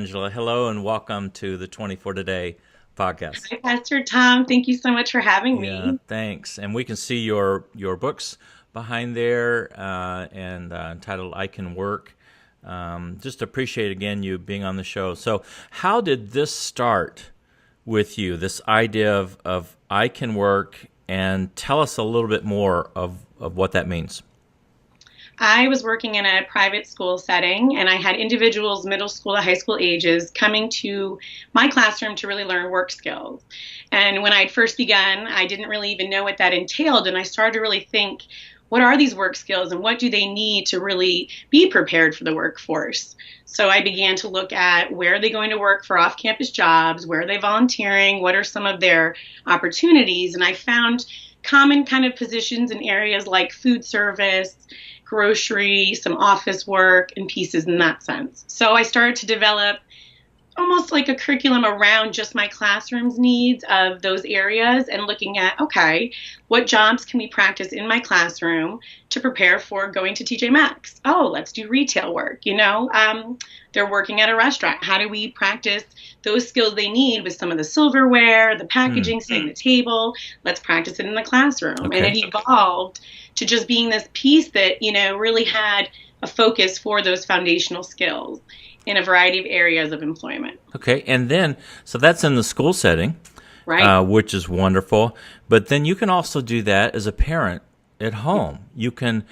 Angela. Hello and welcome to the 24 Today podcast. Hi, Pastor Tom. Thank you so much for having Yeah, me. thanks. And we can see your books behind there and entitled "I Can Work." Just appreciate again you being on the show. So, how did this start with you? This idea of "I can work," and tell us a little bit more of what that means. I was working in a private school setting, and I had individuals, middle school to high school ages, coming to my classroom to really learn work skills. And when I'd first begun, I didn't really even know what that entailed. And I started to really think, what are these work skills and what do they need to really be prepared for the workforce? So I began to look at where are they going to work for off campus jobs, where are they volunteering, what are some of their opportunities. And I found common kind of positions in areas like food service, grocery, some office work, and pieces in that sense. So I started to develop almost like a curriculum around just my classroom's needs of those areas and looking at, okay, what jobs can we practice in my classroom to prepare for going to TJ Maxx? Oh, let's do retail work. They're working at a restaurant. How do we practice those skills they need with some of the silverware, the Hmm. packaging, setting the table? Let's practice it in the classroom. And Okay. it evolved to just being this piece that, really had a focus for those foundational skills in a variety of areas of employment. Okay. And then, so that's in the school setting. Right. Which is wonderful. But then you can also do that as a parent at home. You can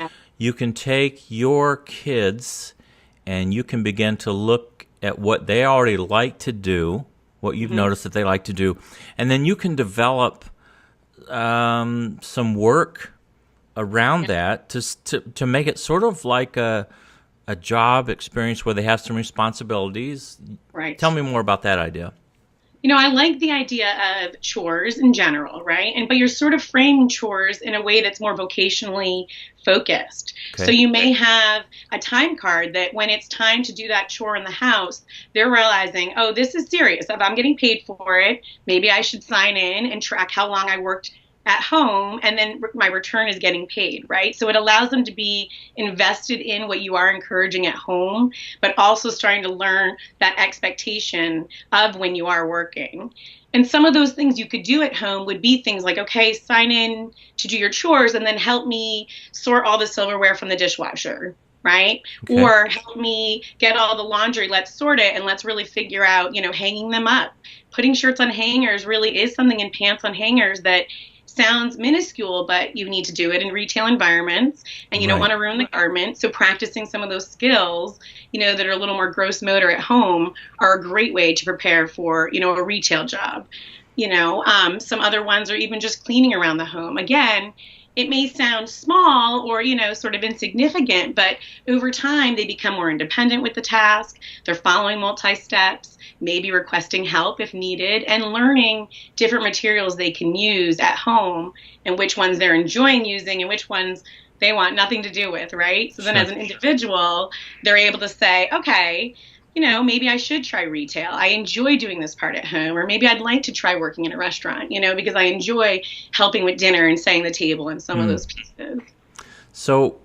take your kids and you can begin to look at what they already like to do, what you've Mm-hmm. noticed that they like to do, and then you can develop some work around that to make it sort of like a job experience where they have some responsibilities. Right. Tell me more about that idea. I like the idea of chores in general, right? But you're sort of framing chores in a way that's more vocationally focused. So Okay. you may have a time card that when it's time to do that chore in the house, they're realizing, oh, this is serious. If I'm getting paid for it, maybe I should sign in and track how long I worked at home, and then my return is getting paid, right? So it allows them to be invested in what you are encouraging at home, but also starting to learn that expectation of when you are working. And some of those things you could do at home would be things like, okay, sign in to do your chores and then help me sort all the silverware from the dishwasher, right? Okay. Or help me get all the laundry. Let's sort it and let's really figure out, hanging them up. Putting shirts on hangers really is something, in pants on hangers, that sounds minuscule, but you need to do it in retail environments and you don't Right. want to ruin the garment. So practicing some of those skills, that are a little more gross motor at home are a great way to prepare for, a retail job. Some other ones are even just cleaning around the home. Again, it may sound small or, sort of insignificant, but over time they become more independent with the task. They're following multi-steps, maybe requesting help if needed, and learning different materials they can use at home and which ones they're enjoying using and which ones they want nothing to do with, right? So then Sure. as an individual, they're able to say, okay, maybe I should try retail. I enjoy doing this part at home, or maybe I'd like to try working in a restaurant, because I enjoy helping with dinner and setting the table and some of Mm. those pieces. So,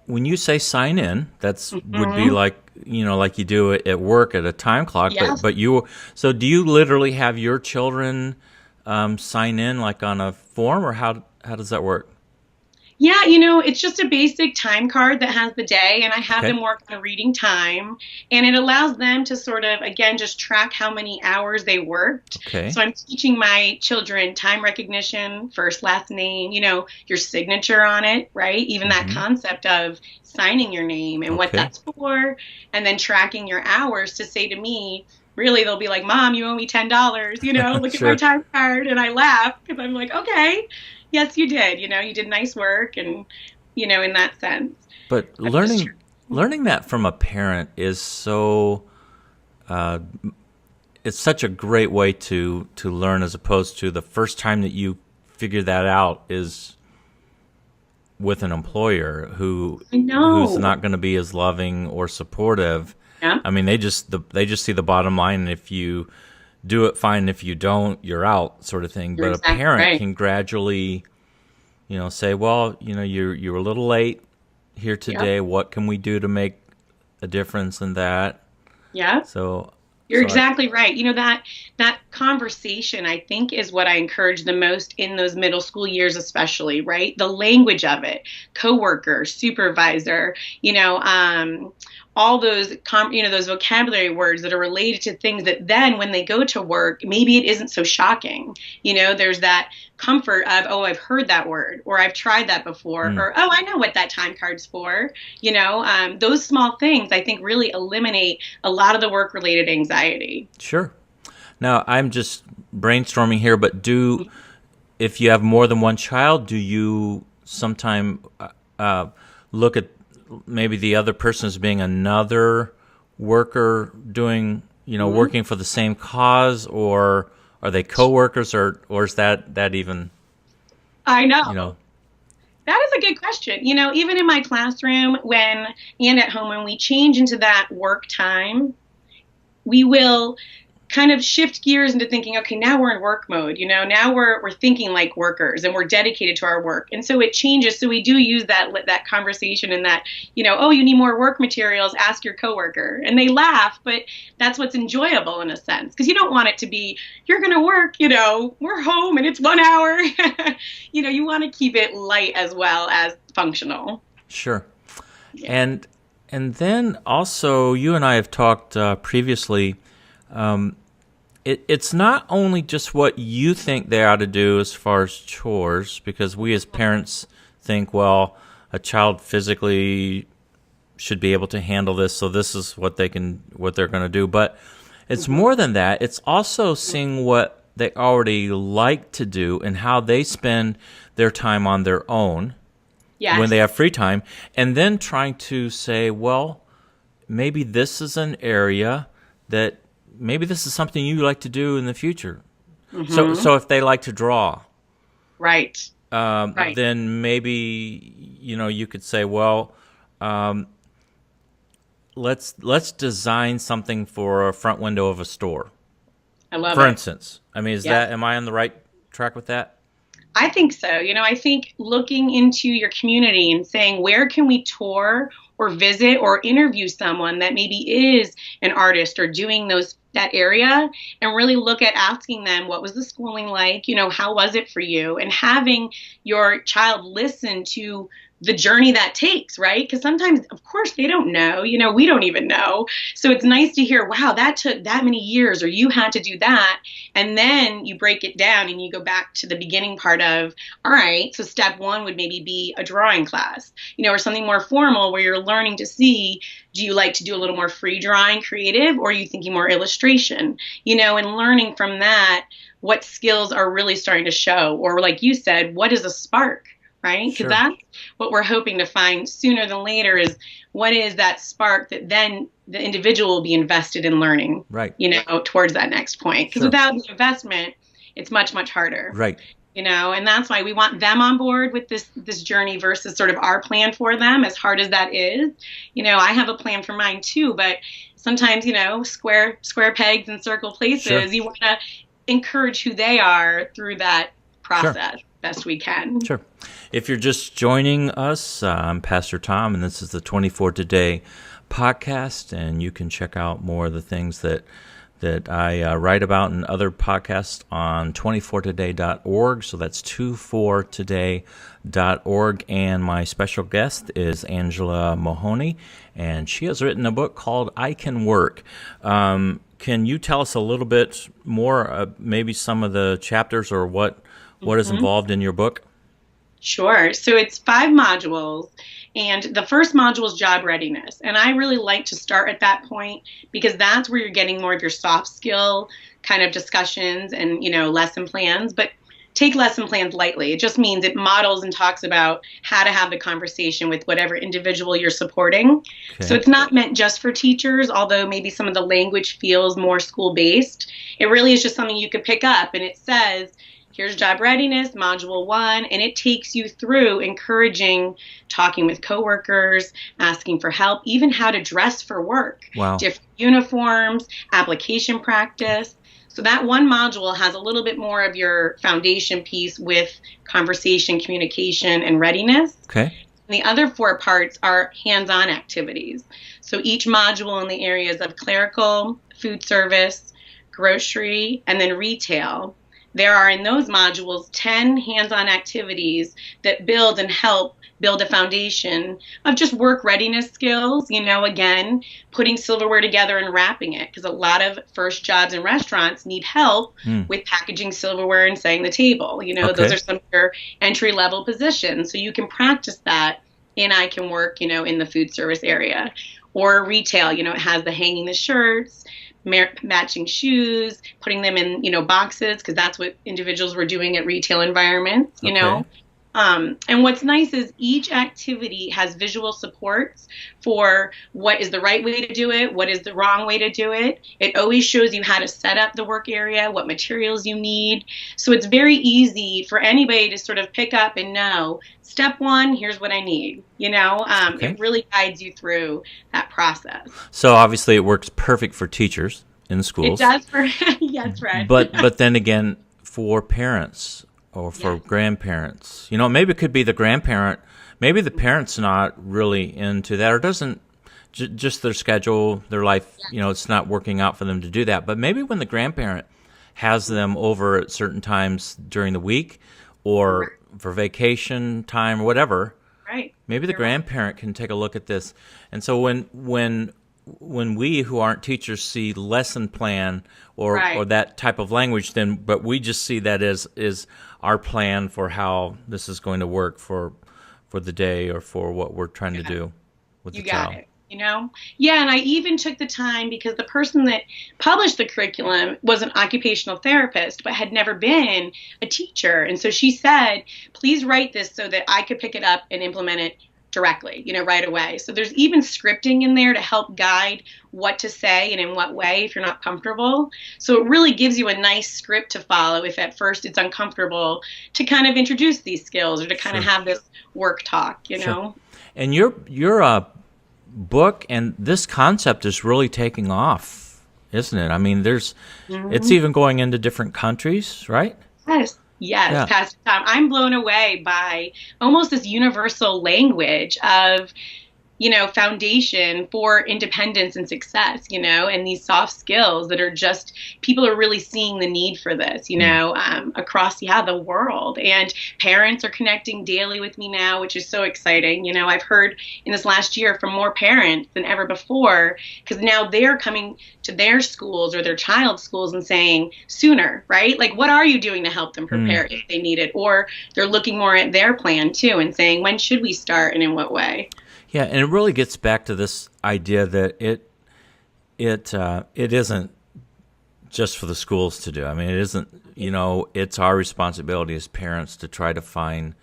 when you say sign in, that's would be Hmm. like like you do it at work at a time clock. But Yes. so do you literally have your children sign in like on a form, or how does that work? Yeah, it's just a basic time card that has the day, and I have Okay. them work on a reading time, and it allows them to sort of, again, just track how many hours they worked. Okay. So I'm teaching my children time recognition, first, last name, your signature on it, right? Even that Hmm. concept of signing your name and what Okay. that's for, and then tracking your hours to say to me, really, they'll be like, Mom, you owe me $10, look at my Sure. time card. And I laugh because I'm like, okay, yes, you did. You did nice work, and in that sense, But that's just learning true. learning that from a parent is so uh, it's such a great way to learn, as opposed to the first time that you figure that out is with an employer I who's know. not going to be as loving or supportive. Yeah, I mean, they just see the bottom line, and if you do it, fine. If you don't, you're out, sort of thing. you're But a exactly parent right. can gradually, say, well, you're a little late here Yep. today. What can we do to make a difference in that? Yeah. So, You're exactly right. That conversation, I think, is what I encourage the most in those middle school years, especially, right? The language of it, coworker, supervisor, all those, those vocabulary words that are related to things that then when they go to work, maybe it isn't so shocking. There's that comfort of, oh, I've heard that word, or I've tried that before, or, oh, I know what that time card's for. Those small things I think really eliminate a lot of the work related anxiety. sure. Now, I'm just brainstorming here, but if you have more than one child, do you sometime look at maybe the other person as being another worker doing, working for the same cause, or are they coworkers, or is that even, I know. That is a good question. Even in my classroom and at home, when we change into that work time, we will kind of shift gears into thinking, okay, now we're in work mode. Now we're thinking like workers and we're dedicated to our work. And so it changes. So we do use that conversation and that, oh, you need more work materials, ask your coworker. And they laugh, but that's what's enjoyable in a sense, because you don't want it to be, you're going to work, we're home and it's 1 hour. You want to keep it light as well as functional. Sure. Yeah. And then also, you and I have talked previously. It's not only just what you think they ought to do as far as chores, because we as parents think, well, a child physically should be able to handle this, so this is what they're going to do. But it's more than that. It's also seeing what they already like to do and how they spend their time on their own. Yes. When they have free time, and then trying to say, well, maybe this is an area that maybe this is something you like to do in the future. Mm-hmm. So if they like to draw, right, then maybe you could say, well, let's design something for a front window of a store. I love it. For instance, I mean, am I on the right track with that? I think so. I think looking into your community and saying, where can we tour or visit or interview someone that maybe is an artist or doing that area, and really look at asking them, what was the schooling like? How was it for you? And having your child listen to the journey that takes, right? Because sometimes, of course, they don't know, we don't even know. So it's nice to hear, wow, that took that many years, or you had to do that. And then you break it down and you go back to the beginning part of, all right, so step one would maybe be a drawing class, or something more formal where you're learning to see, do you like to do a little more free drawing, creative, or are you thinking more illustration, and learning from that, what skills are really starting to show, or like you said, what is a spark? Right? Because that's what we're hoping to find sooner than later, is what is that spark that then the individual will be invested in learning, right? Towards that next point. Because without the investment, it's much, much harder. Right. And that's why we want them on board with this journey versus sort of our plan for them, as hard as that is. I have a plan for mine too, but sometimes, square pegs and circle places, you want to encourage who they are through that process best we can. Sure. If you're just joining us, I'm Pastor Tom, and this is the 24 Today podcast, and you can check out more of the things that I write about in other podcasts on 24today.org. So that's 24today.org. And my special guest is Angela Mahoney, and she has written a book called I Can Work. Can you tell us a little bit more, maybe some of the chapters or what is involved in your book? Sure. So it's 5 modules, and the first module is job readiness. And I really like to start at that point, because that's where you're getting more of your soft skill kind of discussions and, lesson plans. But take lesson plans lightly. It just means it models and talks about how to have the conversation with whatever individual you're supporting. Okay. So it's not meant just for teachers, although maybe some of the language feels more school-based. It really is just something you could pick up, and it says, here's job readiness, module 1, and it takes you through encouraging, talking with coworkers, asking for help, even how to dress for work, different uniforms, application practice. So that one module has a little bit more of your foundation piece with conversation, communication, and readiness. Okay. And the other 4 parts are hands-on activities. So each module in the areas of clerical, food service, grocery, and then retail. There are in those modules 10 hands-on activities that build and help build a foundation of just work readiness skills, again, putting silverware together and wrapping it, because a lot of first jobs in restaurants need help with packaging silverware and setting the table. Those are some of your entry level positions. So you can practice that in I Can Work, in the food service area. Or retail, it has the hanging the shirts, matching shoes, putting them in, boxes, because that's what individuals were doing at retail environments, know. And what's nice is each activity has visual supports for what is the right way to do it, what is the wrong way to do it. It always shows you how to set up the work area, what materials you need. So it's very easy for anybody to sort of pick up and know, step 1, here's what I need. It really guides you through that process. So obviously it works perfect for teachers in schools. It does for, yes, Fred. But then again, for parents or for grandparents, maybe it could be the grandparent. Maybe the parent's not really into that, or doesn't, just their schedule, their life, it's not working out for them to do that. But maybe when the grandparent has them over at certain times during the week or for vacation time or whatever, maybe the grandparent can take a look at this. And so when we who aren't teachers see lesson plan or that type of language, but we just see that as our plan for how this is going to work for the day or for what we're trying to do with the child. You got it. Yeah, and I even took the time, because the person that published the curriculum was an occupational therapist but had never been a teacher. And so she said, please write this so that I could pick it up and implement it directly, right away. So there's even scripting in there to help guide what to say and in what way if you're not comfortable. So it really gives you a nice script to follow if at first it's uncomfortable to kind of introduce these skills or to kind of have this work talk, know. And your book and this concept is really taking off, isn't it? I mean, it's even going into different countries, right? Yes, Pastor Tom. I'm blown away by almost this universal language of, foundation for independence and success, and these soft skills that are just, people are really seeing the need for this, across, the world. And parents are connecting daily with me now, which is so exciting. I've heard in this last year from more parents than ever before, because now they're coming to their schools or their child's schools and saying sooner, right? Like, what are you doing to help them prepare if they need it? Or they're looking more at their plan too and saying, when should we start and in what way? Yeah, and it really gets back to this idea that it isn't just for the schools to do. I mean, it isn't, it's our responsibility as parents to try to find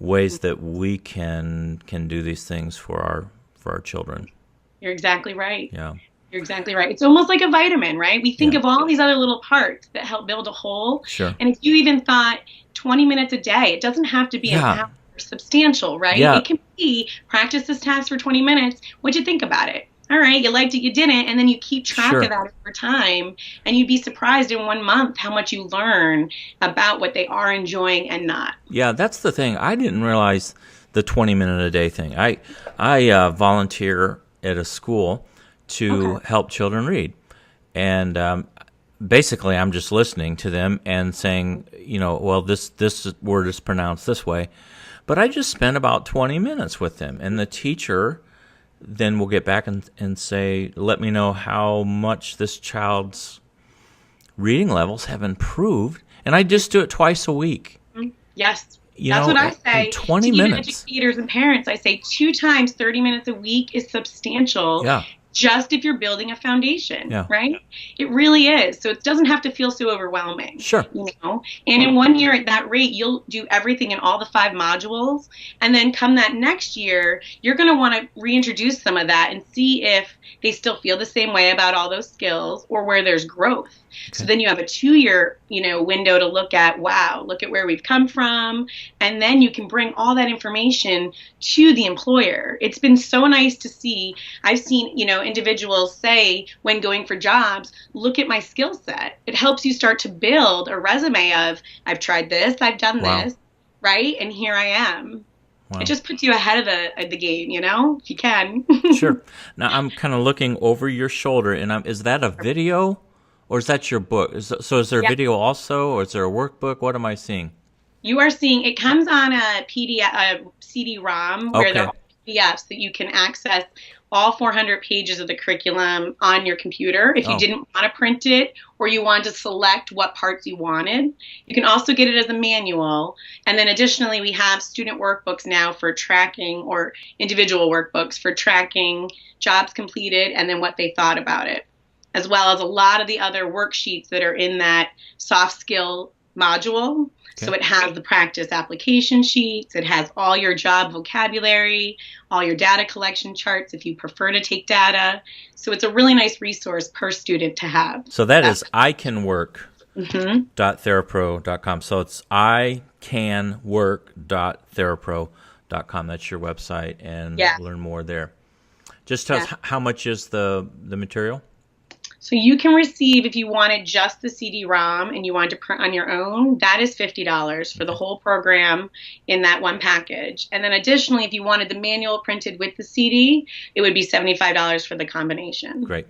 ways that we can do these things for our children. You're exactly right. Yeah. You're exactly right. It's almost like a vitamin, right? We think of all these other little parts that help build a whole. Sure. And if you even thought 20 minutes a day, it doesn't have to be an hour. Substantial, right? It can be practice this task for 20 minutes. What'd you think about it? All right, you liked it, you didn't, and then you keep track of that over time, and you'd be surprised in 1 month how much you learn about what they are enjoying and not. Yeah, that's the thing. I didn't realize the 20-minute-a-day thing. I volunteer at a school to help children read, and basically I'm just listening to them and saying, well, this word is pronounced this way. But I just spent about 20 minutes with them, and the teacher then will get back and say, let me know how much this child's reading levels have improved, and I just do it twice a week. Yes, that's what I say 20 to minutes. Even educators and parents. I say 2 times 30 minutes a week is substantial. Yeah. Just if you're building a foundation, right? It really is. So it doesn't have to feel so overwhelming. Sure. And in 1 year at that rate, you'll do everything in all the 5 modules. And then come that next year, you're going to want to reintroduce some of that and see if they still feel the same way about all those skills or where there's growth. So then you have a 2-year, window to look at, wow, look at where we've come from. And then you can bring all that information to the employer. It's been so nice to see. I've seen, individuals say when going for jobs, look at my skill set. It helps you start to build a resume of, I've tried this, I've done this, right? And here I am. It just puts you ahead of the game, if you can. Sure. Now I'm kind of looking over your shoulder, and is that a video, or is that your book? So is there a Yeah. video also, or is there a workbook? What am I seeing? You are seeing it comes on a PDF, a CD-ROM, where there Okay. are PDFs that you can access all 400 pages of the curriculum on your computer. If you Oh, didn't want to print it or you want to select what parts you wanted, you can also get it as a manual. And then additionally, we have student workbooks now for tracking, or individual workbooks for tracking jobs completed and then what they thought about it, as well as a lot of the other worksheets that are in that soft skill module. So okay. it has the practice application sheets, it has all your job vocabulary, all your data collection charts if you prefer to take data. So it's a really nice resource per student to have. So that is icanwork.therapro.com. Mm-hmm. So it's icanwork.therapro.com. That's your website, and Yeah. learn more there. Just tell us, Yeah. how much is the material? So you can receive, if you wanted just the CD-ROM and you wanted to print on your own, that is $50 for the whole program in that one package. And then additionally, if you wanted the manual printed with the CD, it would be $75 for the combination. Great.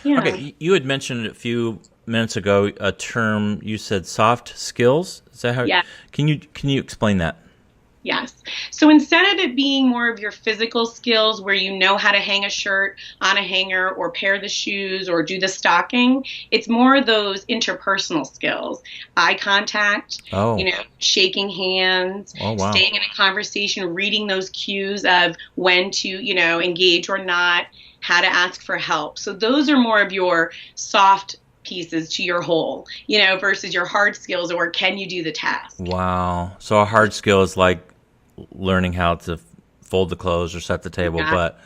Yeah. Okay, you had mentioned a few minutes ago a term. You said soft skills. Is that how? Yeah. Can you explain that? Yes. So instead of it being more of your physical skills where you know how to hang a shirt on a hanger or pair the shoes or do the stocking, it's more those interpersonal skills. Eye contact, Oh. shaking hands, Oh, wow. staying in a conversation, reading those cues of when to, engage or not, how to ask for help. So those are more of your soft pieces to your whole, versus your hard skills, or can you do the task? Wow. So a hard skill is like learning how to fold the clothes or set the table, Yeah. but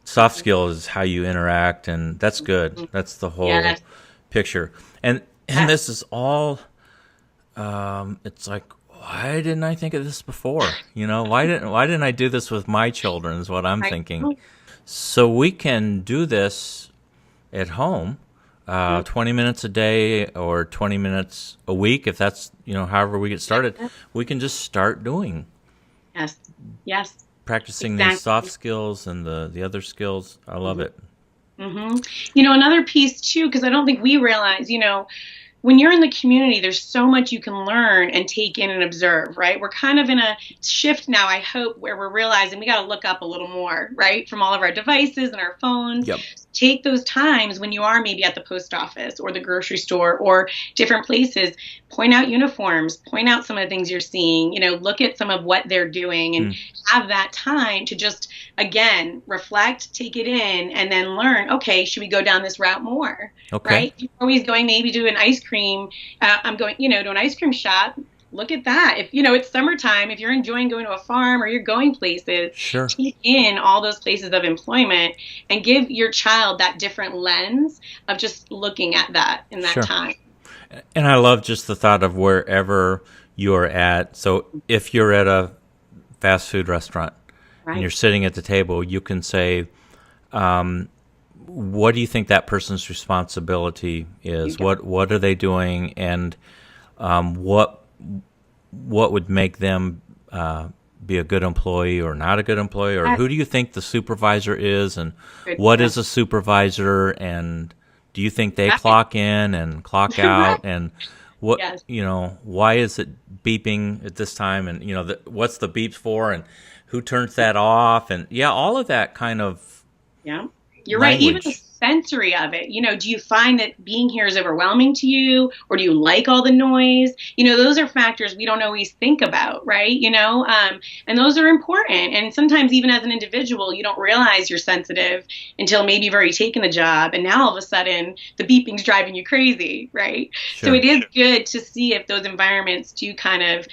soft skill is how you interact, and that's good. That's the whole Yes. picture. And this is all. It's like, why didn't I think of this before? Why didn't I do this with my children? Is what I'm thinking. So we can do this at home. 20 minutes a day or 20 minutes a week, if that's, however we get started, we can just start doing. Yes. Practicing Exactly. these soft skills and the other skills. I love it. Mm-hmm. Another piece too, because I don't think we realize, when you're in the community, there's so much you can learn and take in and observe, right? We're kind of in a shift now, I hope, where we're realizing we got to look up a little more, right? From all of our devices and our phones. Yep. Take those times when you are maybe at the post office or the grocery store or different places, point out uniforms, point out some of the things you're seeing, look at some of what they're doing, and have that time to just, again, reflect, take it in, and then learn, okay, should we go down this route more? Okay. Right? You're always going maybe to an ice cream, I'm going, to an ice cream shop. Look at that. If, it's summertime, if you're enjoying going to a farm or you're going places, Sure. take in all those places of employment and give your child that different lens of just looking at that in that Sure. time. And I love just the thought of wherever you're at. So if you're at a fast food restaurant and you're sitting at the table, you can say, what do you think that person's responsibility is? What are they doing, and what would make them be a good employee or not a good employee, or who do you think the supervisor is, and what is a supervisor, and do you think they clock in and clock out, and what why is it beeping at this time, and what's the beeps for, and who turns that off, and all of that kind of You're language. right. Even the sensory of it, do you find that being here is overwhelming to you, or do you like all the noise? Those are factors we don't always think about, right? And those are important. And sometimes even as an individual, you don't realize you're sensitive until maybe you've already taken the job, and now all of a sudden the beeping's driving you crazy, right? Sure. So it is good to see if those environments do kind of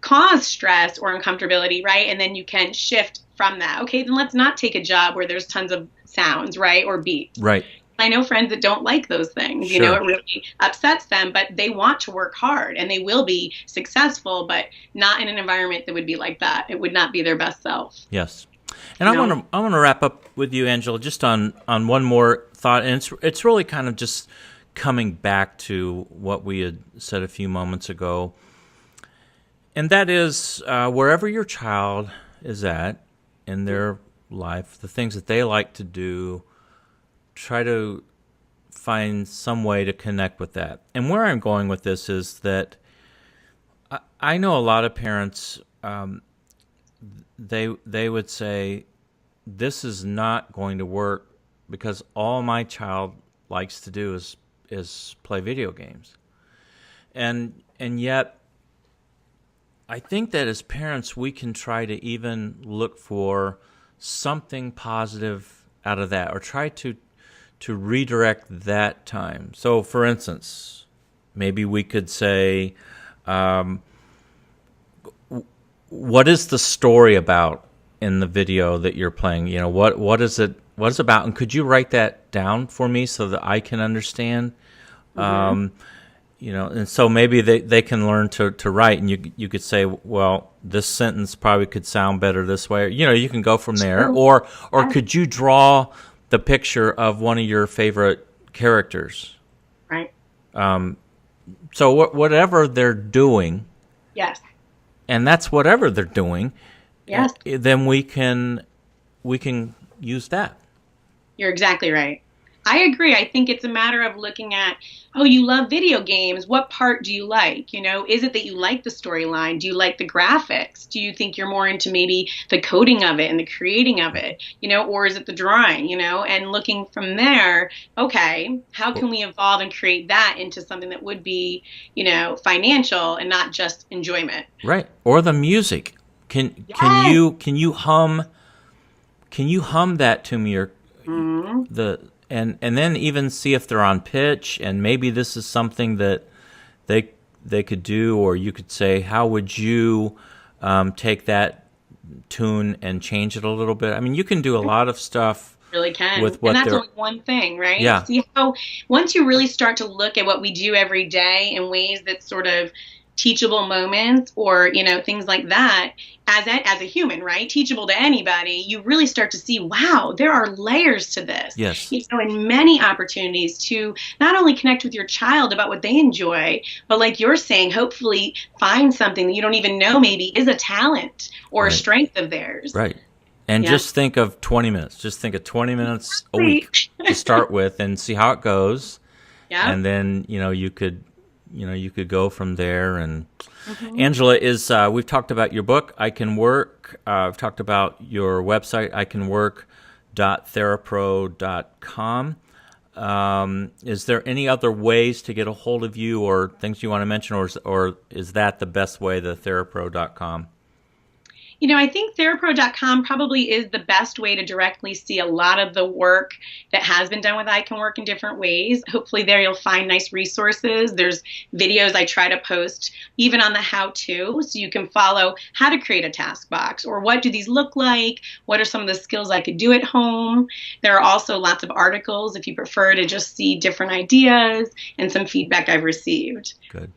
cause stress or uncomfortability, right? And then you can shift from that. Okay, then let's not take a job where there's tons of sounds, right? Or beeps. Right. I know friends that don't like those things. Sure. It really upsets them, but they want to work hard and they will be successful, but not in an environment that would be like that. It would not be their best self. Yes. And I want to wrap up with you, Angela, just on one more thought, and it's really kind of just coming back to what we had said a few moments ago. And that is, wherever your child is at in their life, the things that they like to do, try to find some way to connect with that. And where I'm going with this is that I know a lot of parents, they would say, this is not going to work because all my child likes to do is play video games. And yet, I think that as parents, we can try to even look for something positive out of that, or try to redirect that time. So, for instance, maybe we could say, what is the story about in the video that you're playing? You know, what is it? What is it about? And could you write that down for me so that I can understand? You know, and so maybe they can learn to write, and you could say, well, this sentence probably could sound better this way. You know, you can go from there, or could you draw the picture of one of your favorite characters? Right. So whatever they're doing, Yes. and that's whatever they're doing. Yes. Then we can use that. You're exactly right. I agree. I think it's a matter of looking at, oh, you love video games. What part do you like? You know, is it that you like the storyline? Do you like the graphics? Do you think you're more into maybe the coding of it and the creating of it? You know, or is it the drawing? You know, and looking from there, okay, how can we evolve and create that into something that would be, you know, financial and not just enjoyment? Right. Or the music. Can you hum that to me, or and then even see if they're on pitch, and maybe this is something that they could do, or you could say, how would you take that tune and change it a little bit? I mean, you can do a lot of stuff. Really can. With what and that's only one thing, right? Yeah. See how once you really start to look at what we do every day in ways that sort of teachable moments, or, you know, things like that, as a human, right? Teachable to anybody, you really start to see, wow, there are layers to this. Yes. You know, and many opportunities to not only connect with your child about what they enjoy, but like you're saying, hopefully find something that you don't even know maybe is a talent or a strength of theirs. Right. And just think of 20 minutes. Just think of 20 minutes a week to start with, and see how it goes. Yeah. And then, you could go from there. And Angela, we've talked about your book, I Can Work. We've talked about your website, icanwork.therapro.com. Is there any other ways to get a hold of you, or things you want to mention, or is that the best way, the therapro.com? You know, I think therapro.com probably is the best way to directly see a lot of the work that has been done with I Can Work in different ways. Hopefully there you'll find nice resources. There's videos I try to post even on the how-to, so you can follow how to create a task box, or what do these look like? What are some of the skills I could do at home? There are also lots of articles if you prefer to just see different ideas, and some feedback I've received. Good.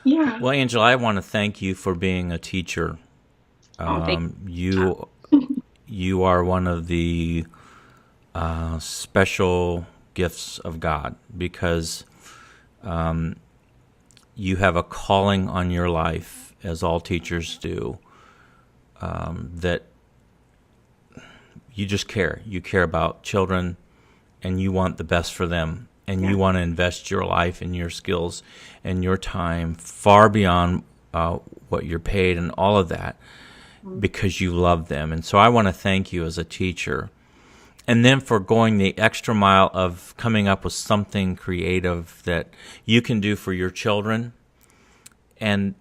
Yeah. Well, Angela, I want to thank you for being a teacher. You are one of the special gifts of God, because you have a calling on your life, as all teachers do, that you just care. You care about children, and you want the best for them, and you want to invest your life and your skills and your time far beyond what you're paid and all of that, because you love them. And so I want to thank you as a teacher, and then for going the extra mile of coming up with something creative that you can do for your children. And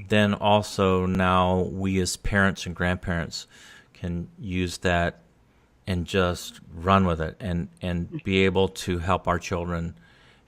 then also now we as parents and grandparents can use that and just run with it, and be able to help our children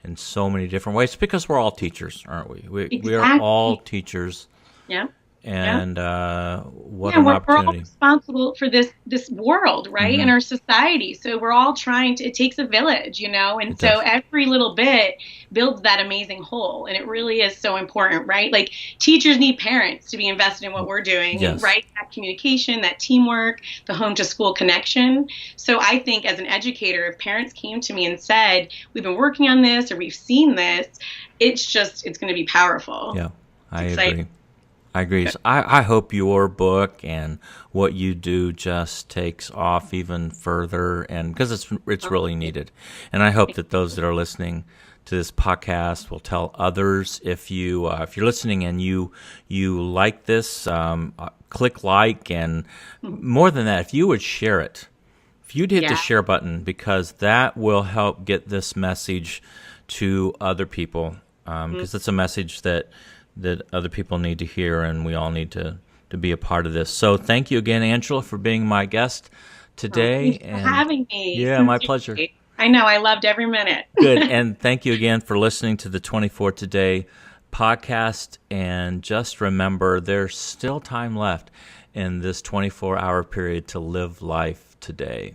in so many different ways, because we're all teachers, aren't we? We are all teachers. Yeah. And what an an opportunity. We're all responsible for this world, right, in our society. So we're all trying to, it takes a village, and so every little bit builds that amazing whole. And it really is so important, right? Like, teachers need parents to be invested in what we're doing, right? That communication, that teamwork, the home to school connection. So I think as an educator, if parents came to me and said, we've been working on this, or we've seen this, it's going to be powerful. Yeah, I agree. I agree. So I hope your book and what you do just takes off even further, and because it's really needed. And I hope that those that are listening to this podcast will tell others. If you're listening and you like this, click like, and more than that, if you would share it, if you'd hit the share button, because that will help get this message to other people, because it's a message that other people need to hear, and we all need to be a part of this. So thank you again, Angela, for being my guest today. Thanks for having me. Yeah, my pleasure. I know, I loved every minute. Good, and thank you again for listening to the 24 Today podcast. And just remember, there's still time left in this 24-hour period to live life today.